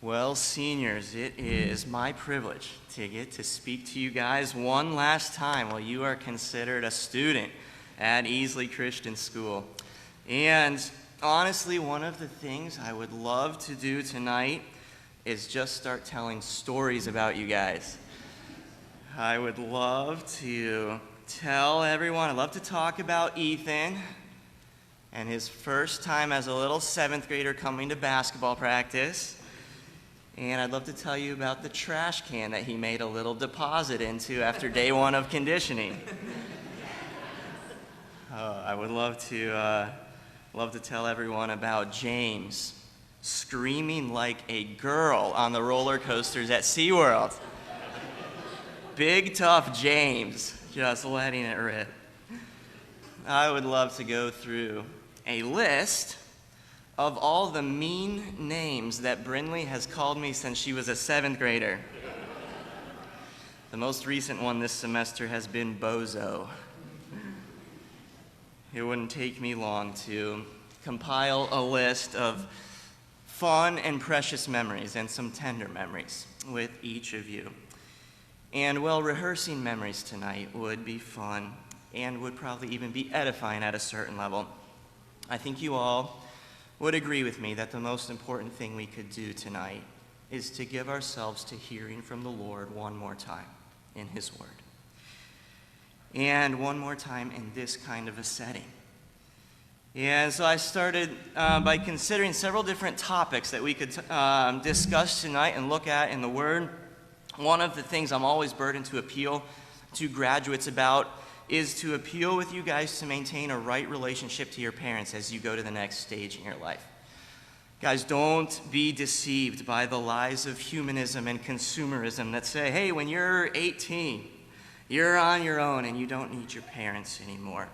Well, seniors, it is my privilege to get to speak to you guys one last time while you are considered a student at Easley Christian School. And honestly, one of the things I would love to do tonight is just start telling stories about you guys. I would love to tell everyone, I'd love to talk about Ethan and his first time as a little 7th grader coming to basketball practice. And I'd love to tell you about the trash can that he made a little deposit into after day 1 of conditioning. I would love to tell everyone about James screaming like a girl on the roller coasters at SeaWorld. Big tough James, just letting it rip. I would love to go through a list of all the mean names that Brinley has called me since she was a 7th grader. The most recent one this semester has been Bozo. It wouldn't take me long to compile a list of fun and precious memories and some tender memories with each of you. And well, rehearsing memories tonight would be fun and would probably even be edifying at a certain level. I think you all would agree with me that the most important thing we could do tonight is to give ourselves to hearing from the Lord one more time in His Word. And one more time in this kind of a setting. And so I started by considering several different topics that we could discuss tonight and look at in the Word. One of the things I'm always burdened to appeal to graduates about is to appeal with you guys to maintain a right relationship to your parents as you go to the next stage in your life. Guys, don't be deceived by the lies of humanism and consumerism that say, hey, when you're 18, you're on your own and you don't need your parents anymore.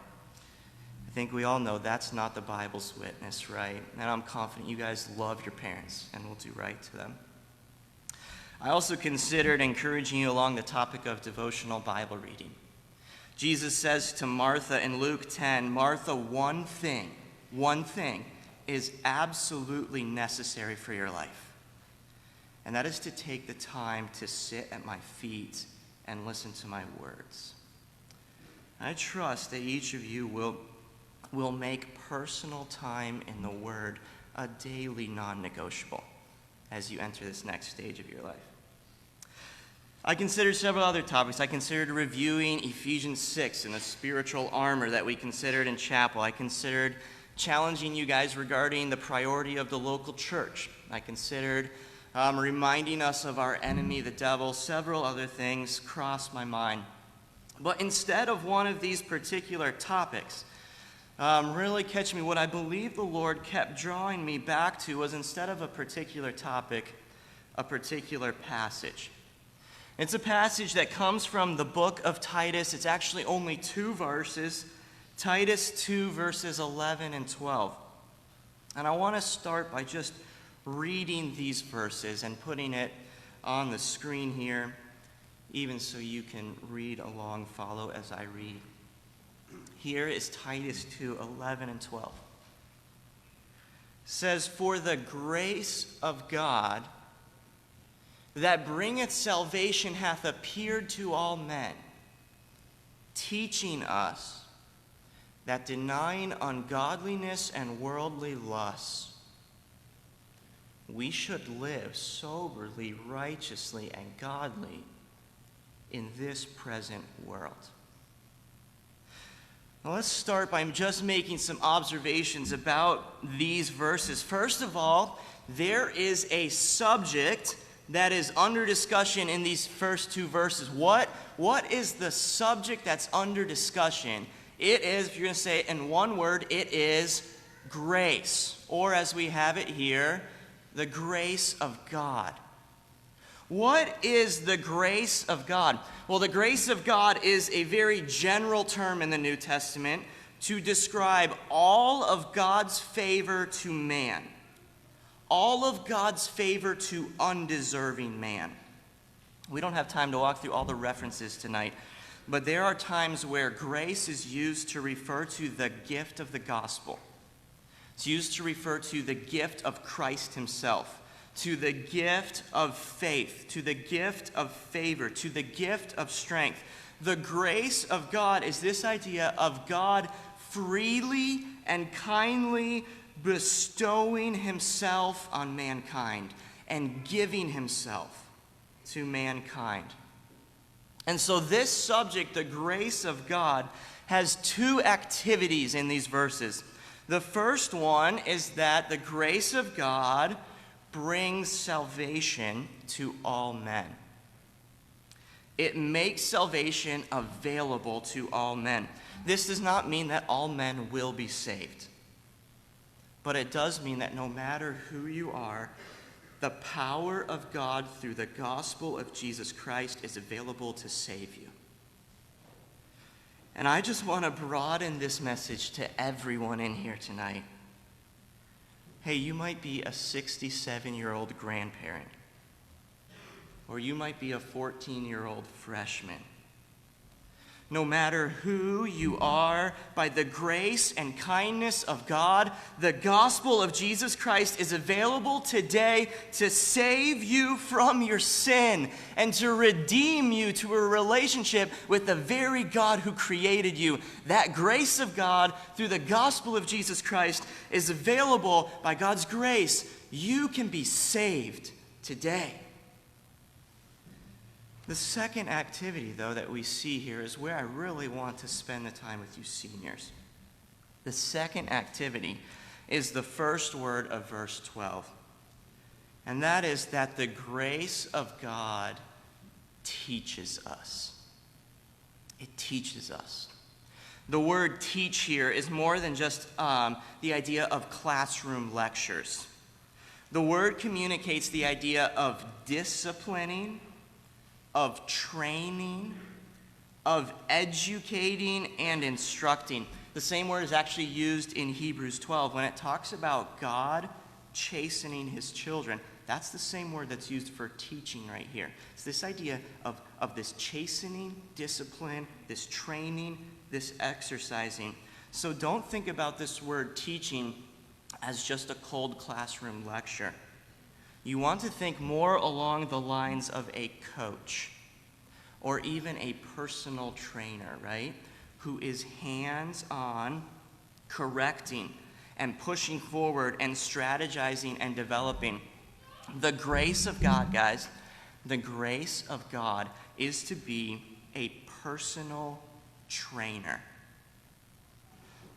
I think we all know that's not the Bible's witness, right? And I'm confident you guys love your parents and will do right to them. I also considered encouraging you along the topic of devotional Bible reading. Jesus says to Martha in Luke 10, Martha, one thing is absolutely necessary for your life. And that is to take the time to sit at my feet and listen to my words. I trust that each of you will make personal time in the Word a daily non-negotiable as you enter this next stage of your life. I considered several other topics. I considered reviewing Ephesians 6 and the spiritual armor that we considered in chapel. I considered challenging you guys regarding the priority of the local church. I considered reminding us of our enemy, the devil. Several other things crossed my mind. But instead of one of these particular topics, really catch me, what I believe the Lord kept drawing me back to was, instead of a particular topic, a particular passage. It's a passage that comes from the book of Titus. It's actually only 2 verses, Titus 2, verses 11 and 12. And I want to start by just reading these verses and putting it on the screen here, even so you can read along, follow as I read. Here is Titus 2, 11 and 12. It says, "For the grace of God that bringeth salvation hath appeared to all men, teaching us that denying ungodliness and worldly lusts, we should live soberly, righteously, and godly in this present world." Now let's start by just making some observations about these verses. First of all, there is a subject that is under discussion in these first 2 verses. What is the subject that's under discussion? It is, if you're going to say it in one word, it is grace. Or as we have it here, the grace of God. What is the grace of God? Well, the grace of God is a very general term in the New Testament to describe all of God's favor to man. All of God's favor to undeserving man. We don't have time to walk through all the references tonight, but there are times where grace is used to refer to the gift of the gospel. It's used to refer to the gift of Christ himself. to the gift of faith, to the gift of favor, to the gift of strength. The grace of God is this idea of God freely and kindly bestowing himself on mankind and giving himself to mankind. And so this subject, the grace of God, has two activities in these verses. The first one is that the grace of God brings salvation to all men. It makes salvation available to all men. This does not mean that all men will be saved, but it does mean that no matter who you are, the power of God through the gospel of Jesus Christ is available to save you. And I just want to broaden this message to everyone in here tonight. Hey, you might be a 67-year-old grandparent, or you might be a 14-year-old freshman. No matter who you are, by the grace and kindness of God, the gospel of Jesus Christ is available today to save you from your sin and to redeem you to a relationship with the very God who created you. That grace of God through the gospel of Jesus Christ is available by God's grace. You can be saved today. The second activity, though, that we see here is where I really want to spend the time with you seniors. The second activity is the first word of verse 12. And that is that the grace of God teaches us. It teaches us. The word teach here is more than just the idea of classroom lectures. The word communicates the idea of disciplining, of training, of educating and instructing. The same word is actually used in Hebrews 12 when it talks about God chastening his children. That's the same word that's used for teaching right here. It's this idea of this chastening, discipline, this training, this exercising. So don't think about this word teaching as just a cold classroom lecture. You want to think more along the lines of a coach or even a personal trainer, right? Who is hands-on, correcting and pushing forward and strategizing and developing. The grace of God, guys, the grace of God is to be a personal trainer.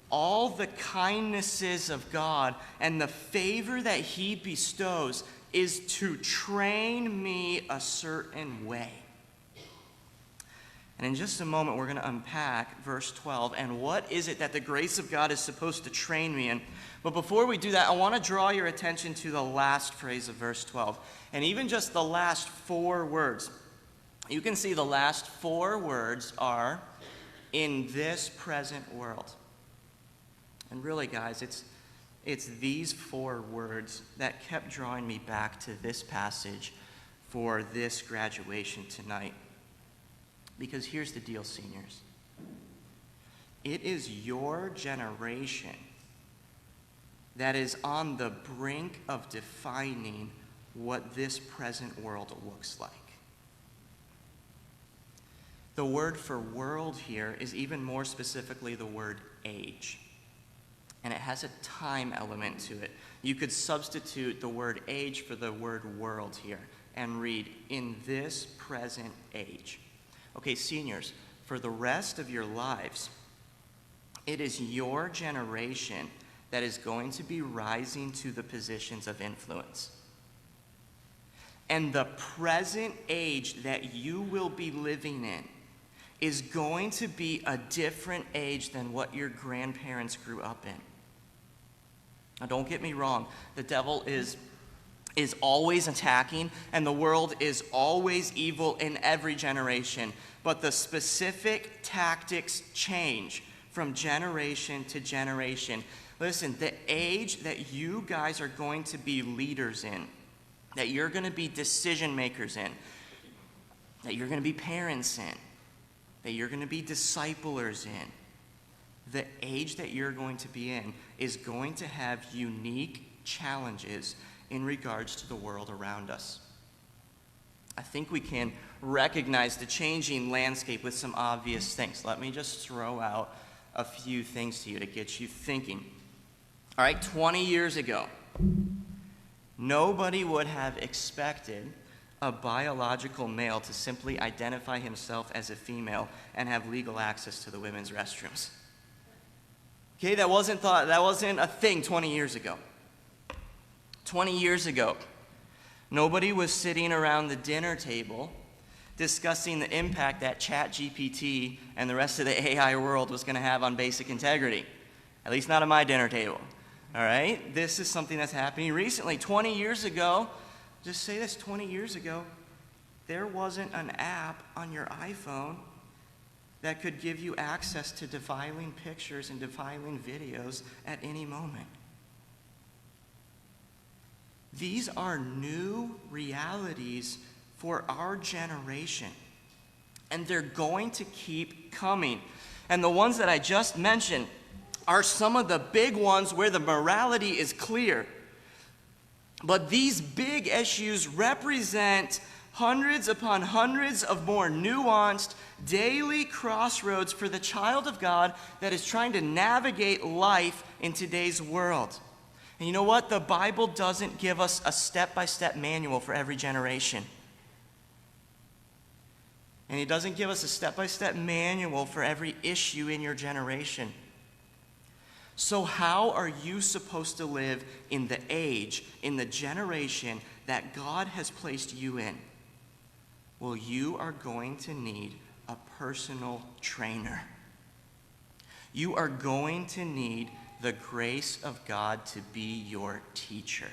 All the kindnesses of God and the favor that he bestows is to train me a certain way. And in just a moment, we're going to unpack verse 12 and what is it that the grace of God is supposed to train me in. But before we do that, I want to draw your attention to the last phrase of verse 12, and even just the last four words. You can see the last four words are, in this present world. And really, guys, it's these four words that kept drawing me back to this passage for this graduation tonight. Because here's the deal, seniors. It is your generation that is on the brink of defining what this present world looks like. The word for world here is even more specifically the word age. And it has a time element to it. You could substitute the word age for the word world here and read, in this present age. Okay, seniors, for the rest of your lives, it is your generation that is going to be rising to the positions of influence. And the present age that you will be living in is going to be a different age than what your grandparents grew up in. Now, don't get me wrong. The devil is always attacking, and the world is always evil in every generation. But the specific tactics change from generation to generation. Listen, the age that you guys are going to be leaders in, that you're going to be decision makers in, that you're going to be parents in, that you're going to be disciplers in, the age that you're going to be in is going to have unique challenges in regards to the world around us. I think we can recognize the changing landscape with some obvious things. Let me just throw out a few things to you to get you thinking. All right, 20 years ago, nobody would have expected a biological male to simply identify himself as a female and have legal access to the women's restrooms. Okay, that wasn't a thing 20 years ago. 20 years ago, nobody was sitting around the dinner table discussing the impact that ChatGPT and the rest of the AI world was going to have on basic integrity. At least not at my dinner table. All right? This is something that's happening recently. 20 years ago, just say this, 20 years ago, there wasn't an app on your iPhone that could give you access to defiling pictures and defiling videos at any moment. These are new realities for our generation, and they're going to keep coming. And the ones that I just mentioned are some of the big ones where the morality is clear. But these big issues represent hundreds upon hundreds of more nuanced daily crossroads for the child of God that is trying to navigate life in today's world. And you know what? The Bible doesn't give us a step-by-step manual for every generation. And it doesn't give us a step-by-step manual for every issue in your generation. So how are you supposed to live in the age, in the generation that God has placed you in? Well, you are going to need a personal trainer. You are going to need the grace of God to be your teacher.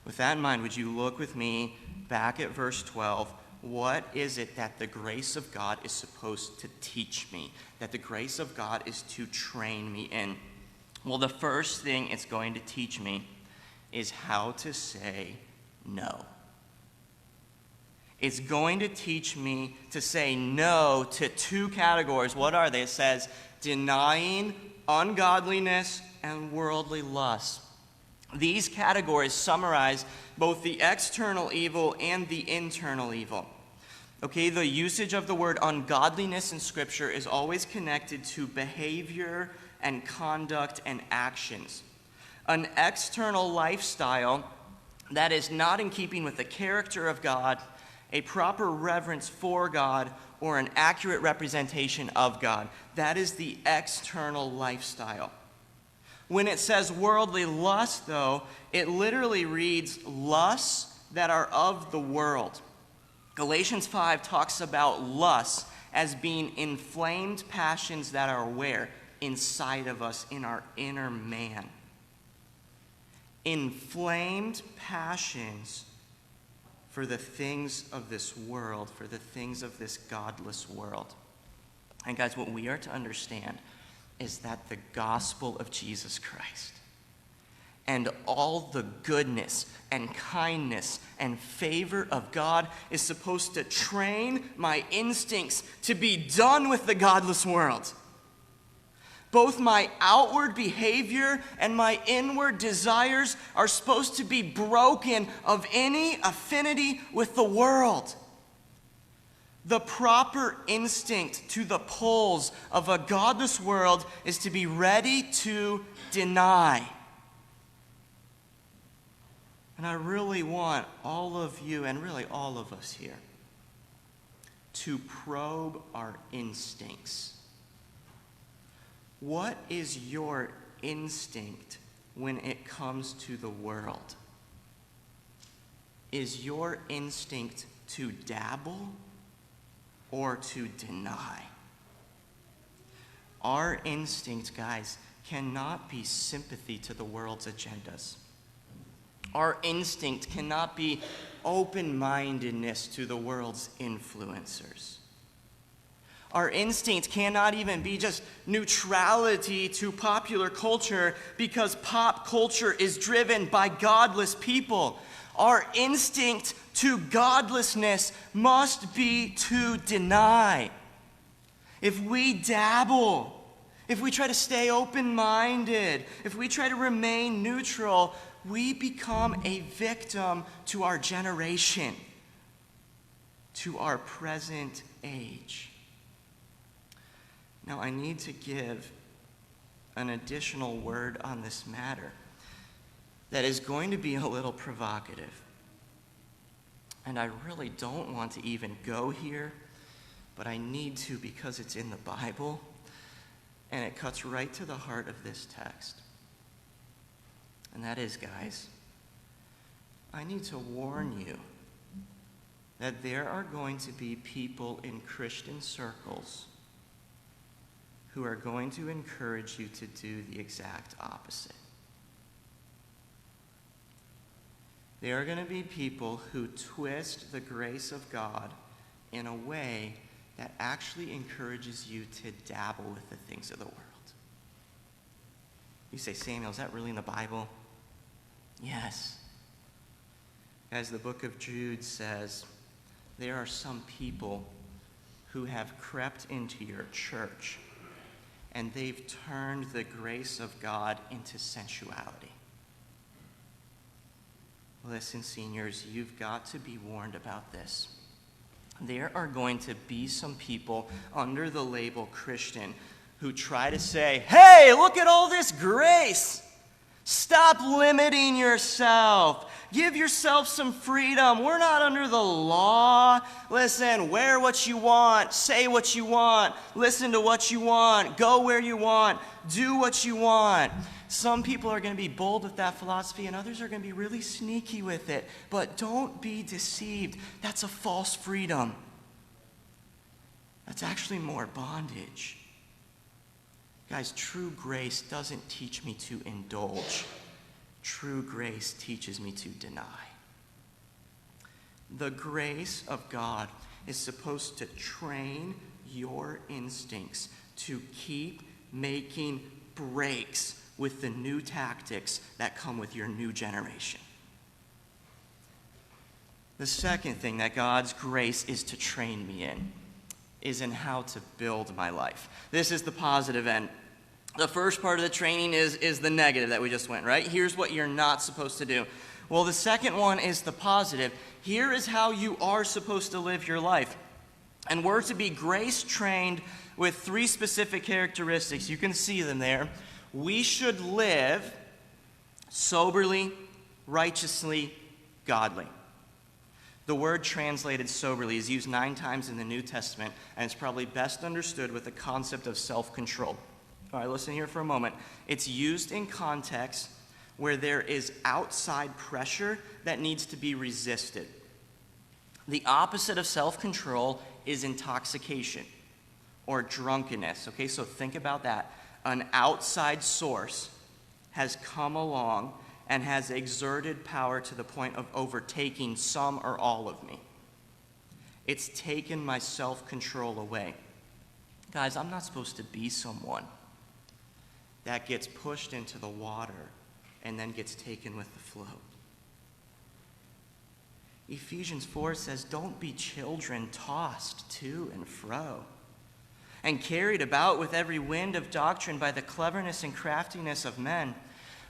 With that in mind, would you look with me back at verse 12? What is it that the grace of God is supposed to teach me? That the grace of God is to train me in? Well, the first thing it's going to teach me is how to say no. It's going to teach me to say no to two categories. What are they? It says denying ungodliness and worldly lust. These categories summarize both the external evil and the internal evil. Okay, the usage of the word ungodliness in Scripture is always connected to behavior and conduct and actions. An external lifestyle that is not in keeping with the character of God, a proper reverence for God, or an accurate representation of God. That is the external lifestyle. When it says worldly lust, though, it literally reads lusts that are of the world. Galatians 5 talks about lust as being inflamed passions that are where? Inside of us, in our inner man. Inflamed passions for the things of this world, for the things of this godless world. And guys, what we are to understand is that the gospel of Jesus Christ and all the goodness and kindness and favor of God is supposed to train my instincts to be done with the godless world. Both my outward behavior and my inward desires are supposed to be broken of any affinity with the world. The proper instinct to the pulls of a godless world is to be ready to deny. And I really want all of you, and really all of us here, to probe our instincts. What is your instinct when it comes to the world? Is your instinct to dabble or to deny? Our instinct, guys, cannot be sympathy to the world's agendas. Our instinct cannot be open-mindedness to the world's influencers. Our instinct cannot even be just neutrality to popular culture because pop culture is driven by godless people. Our instinct to godlessness must be to deny. If we dabble, if we try to stay open-minded, if we try to remain neutral, we become a victim to our generation, to our present age. Now, I need to give an additional word on this matter that is going to be a little provocative. And I really don't want to even go here, but I need to because it's in the Bible, and it cuts right to the heart of this text. And that is, guys, I need to warn you that there are going to be people in Christian circles who are going to encourage you to do the exact opposite. There are going to be people who twist the grace of God in a way that actually encourages you to dabble with the things of the world. You say, Samuel, is that really in the Bible? Yes. As the book of Jude says, there are some people who have crept into your church and they've turned the grace of God into sensuality. Listen, seniors, you've got to be warned about this. There are going to be some people under the label Christian who try to say, hey, look at all this grace. Stop limiting yourself. Give yourself some freedom. We're not under the law. Listen, wear what you want. Say what you want. Listen to what you want. Go where you want. Do what you want. Some people are going to be bold with that philosophy, and others are going to be really sneaky with it. But don't be deceived. That's a false freedom. That's actually more bondage. Guys, true grace doesn't teach me to indulge. True grace teaches me to deny. The grace of God is supposed to train your instincts to keep making breaks with the new tactics that come with your new generation. The second thing that God's grace is to train me in is in how to build my life. This is the positive end. The first part of the training is the negative that we just went, right? Here's what you're not supposed to do. Well, the second one is the positive. Here is how you are supposed to live your life. And we're to be grace trained with 3 specific characteristics. You can see them there. We should live soberly, righteously, godly. The word translated soberly is used 9 times in the New Testament, and it's probably best understood with the concept of self-control. All right, listen here for a moment. It's used in context where there is outside pressure that needs to be resisted. The opposite of self-control is intoxication or drunkenness. Okay, so think about that. An outside source has come along and has exerted power to the point of overtaking some or all of me. It's taken my self-control away. Guys, I'm not supposed to be someone that gets pushed into the water and then gets taken with the flow. Ephesians 4 says, don't be children tossed to and fro and carried about with every wind of doctrine by the cleverness and craftiness of men.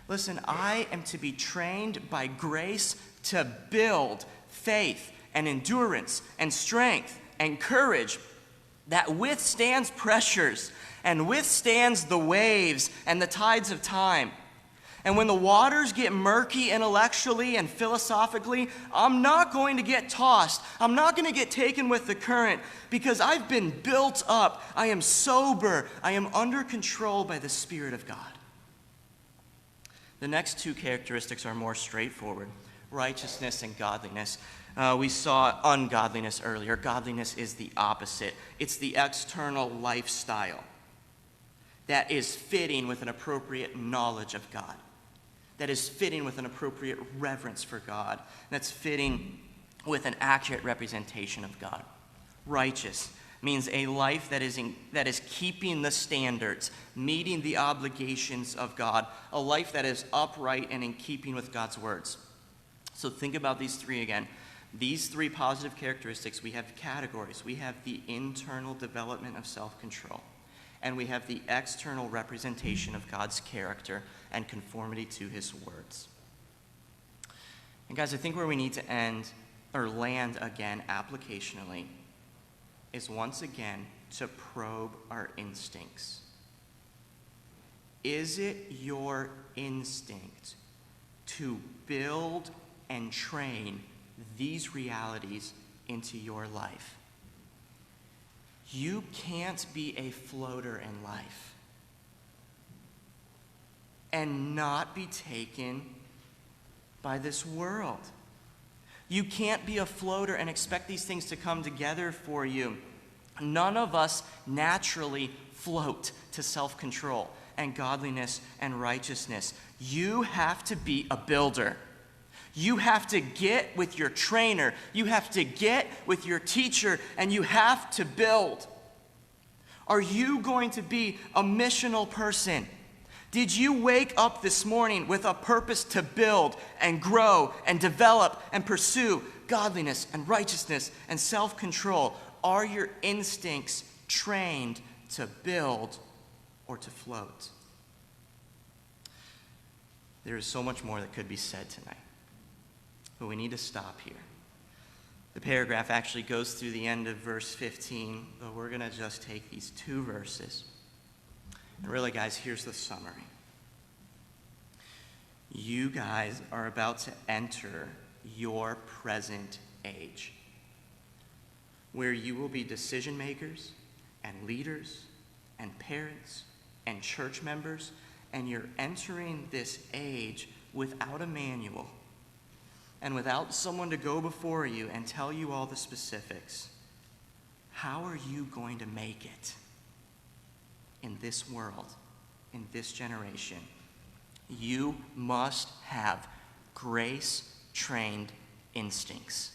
Listen, I am to be trained by grace to build faith and endurance and strength and courage that withstands pressures and withstands the waves and the tides of time. And when the waters get murky intellectually and philosophically, I'm not going to get tossed. I'm not going to get taken with the current because I've been built up. I am sober. I am under control by the Spirit of God. The next 2 characteristics are more straightforward: righteousness and godliness. We saw ungodliness earlier. Godliness is the opposite. It's the external lifestyle that is fitting with an appropriate knowledge of God, that is fitting with an appropriate reverence for God, that's fitting with an accurate representation of God. Righteous means a life that is keeping the standards, meeting the obligations of God, a life that is upright and in keeping with God's words. So think about these 3 again. These 3 positive characteristics, we have categories. We have the internal development of self-control, and we have the external representation of God's character and conformity to his words. And guys, I think where we need to land again applicationally is once again to probe our instincts. Is it your instinct to build and train these realities into your life? You can't be a floater in life and not be taken by this world. You can't be a floater and expect these things to come together for you. None of us naturally float to self-control and godliness and righteousness. You have to be a builder. You have to get with your trainer. You have to get with your teacher, and you have to build. Are you going to be a missional person? Did you wake up this morning with a purpose to build and grow and develop and pursue godliness and righteousness and self-control? Are your instincts trained to build or to float? There is so much more that could be said tonight, but we need to stop here. The paragraph actually goes through the end of verse 15, but we're going to just take these 2 verses. And really, guys, here's the summary. You guys are about to enter your present age, where you will be decision makers and leaders and parents and church members, and you're entering this age without a manual and without someone to go before you and tell you all the specifics. How are you going to make it in this world, in this generation? You must have grace-trained instincts.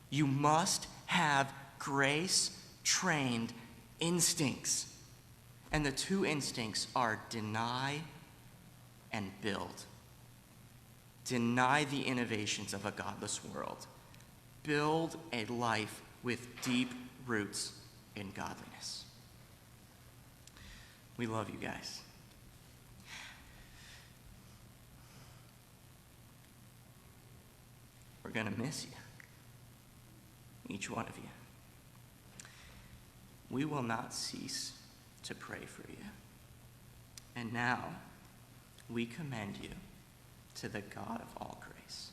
You must have grace-trained instincts. And the 2 instincts are deny and build. Deny the innovations of a godless world. Build a life with deep roots in godliness. We love you guys. We're going to miss you, each one of you. We will not cease to pray for you. And now, we commend you to the God of all grace.